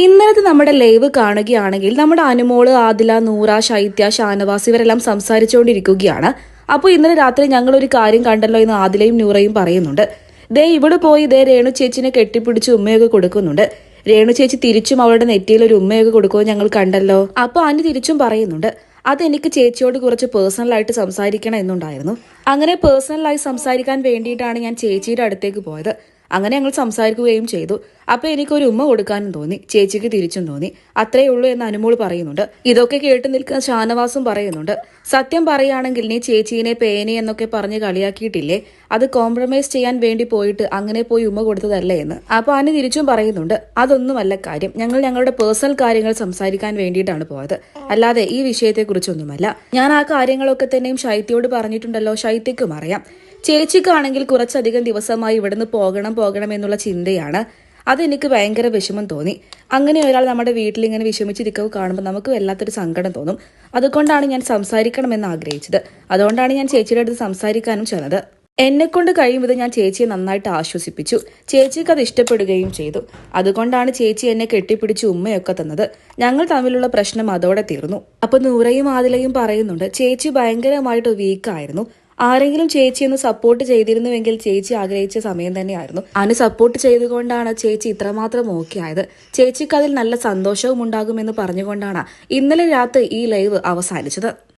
ഇന്നലത്തെ നമ്മുടെ ലൈവ് കാണുകയാണെങ്കിൽ നമ്മുടെ അനുമോള്, ആദില, നൂറ, ശൈത്യ, ഷാനവാസ് ഇവരെല്ലാം സംസാരിച്ചുകൊണ്ടിരിക്കുകയാണ്. അപ്പോൾ ഇന്നലെ രാത്രി ഞങ്ങൾ ഒരു കാര്യം കണ്ടല്ലോ എന്ന് ആദിലയും നൂറയും പറയുന്നുണ്ട്. ദേ ഇവിടെ പോയി രേണു ചേച്ചിനെ കെട്ടിപ്പിടിച്ച് ഉമ്മയൊക്കെ കൊടുക്കുന്നുണ്ട്. രേണു ചേച്ചി തിരിച്ചും അവളുടെ നെറ്റിയിൽ ഒരു ഉമ്മയൊക്കെ കൊടുക്കുമെന്ന് ഞങ്ങൾ കണ്ടല്ലോ. അപ്പോൾ അനു തിരിച്ചും പറയുന്നുണ്ട്, അതെനിക്ക് ചേച്ചിയോട് കുറച്ച് പേഴ്സണലായിട്ട് സംസാരിക്കണം എന്നുണ്ടായിരുന്നു. അങ്ങനെ പേഴ്സണലായി സംസാരിക്കാൻ വേണ്ടിയിട്ടാണ് ഞാൻ ചേച്ചിയുടെ അടുത്തേക്ക് പോയത്. അങ്ങനെ ഞങ്ങൾ സംസാരിക്കുകയും ചെയ്തു. അപ്പൊ എനിക്കൊരു ഉമ്മ കൊടുക്കാനും തോന്നി, ചേച്ചിക്ക് തിരിച്ചും തോന്നി. അത്രയേ ഉള്ളൂ എന്ന് അനുമോൾ പറയുന്നുണ്ട്. ഇതൊക്കെ കേട്ട് നിൽക്കുന്ന ഷാനവാസും പറയുന്നുണ്ട്, സത്യം പറയുകയാണെങ്കിൽ നീ ചേച്ചീനെ പേനെ എന്നൊക്കെ പറഞ്ഞ് കളിയാക്കിയിട്ടില്ലേ, അത് കോംപ്രമൈസ് ചെയ്യാൻ വേണ്ടി പോയിട്ട് അങ്ങനെ പോയി ഉമ്മ കൊടുത്തതല്ലേ എന്ന്. അപ്പൊ അനു തിരിച്ചും പറയുന്നുണ്ട്, അതൊന്നുമല്ല കാര്യം, ഞങ്ങൾ ഞങ്ങളുടെ പേഴ്സണൽ കാര്യങ്ങൾ സംസാരിക്കാൻ വേണ്ടിയിട്ടാണ് പോയത്, അല്ലാതെ ഈ വിഷയത്തെക്കുറിച്ചൊന്നുമല്ല. ഞാൻ ആ കാര്യങ്ങളൊക്കെ തന്നെയും ശൈത്യയോട് പറഞ്ഞിട്ടുണ്ടല്ലോ, ശൈത്യക്കും അറിയാം. ചേച്ചിക്കാണെങ്കിൽ കുറച്ചധികം ദിവസമായി ഇവിടുന്ന് പോകണം എന്നുള്ള ചിന്തയാണ്. അതെനിക്ക് ഭയങ്കര വിഷമം തോന്നി. അങ്ങനെ ഒരാൾ നമ്മുടെ വീട്ടിൽ ഇങ്ങനെ വിഷമിച്ചിരിക്കുക കാണുമ്പോൾ നമുക്ക് വല്ലാത്തൊരു സങ്കടം തോന്നും. അതുകൊണ്ടാണ് ഞാൻ സംസാരിക്കണമെന്ന് ആഗ്രഹിച്ചത്. അതുകൊണ്ടാണ് ഞാൻ ചേച്ചിയുടെ അടുത്ത് സംസാരിക്കാനും ചെന്നത്. എന്നെക്കൊണ്ട് കഴിയുമ്പോൾ ഞാൻ ചേച്ചിയെ നന്നായിട്ട് ആശ്വസിപ്പിച്ചു. ചേച്ചിക്ക് അത് ഇഷ്ടപ്പെടുകയും ചെയ്തു. അതുകൊണ്ടാണ് ചേച്ചി എന്നെ കെട്ടിപ്പിടിച്ച് ഉമ്മയൊക്കെ തന്നത്. ഞങ്ങൾ തമ്മിലുള്ള പ്രശ്നം അതോടെ തീർന്നു. അപ്പൊ നൂറയും ആദിലയും പറയുന്നുണ്ട്, ചേച്ചി ഭയങ്കരമായിട്ട് വീക്കായിരുന്നു. ആരെങ്കിലും ചേച്ചിയൊന്ന് സപ്പോർട്ട് ചെയ്തിരുന്നുവെങ്കിൽ ചേച്ചി ആഗ്രഹിച്ച സമയം തന്നെയായിരുന്നു. അനു സപ്പോർട്ട് ചെയ്തുകൊണ്ടാണ് ചേച്ചി ഇത്രമാത്രം ഓക്കെ ആയത്. ചേച്ചിക്ക് അതിൽ നല്ല സന്തോഷവും ഉണ്ടാകുമെന്ന് പറഞ്ഞുകൊണ്ടാണ് ഇന്നലെ രാത്രി ഈ ലൈവ് അവസാനിച്ചത്.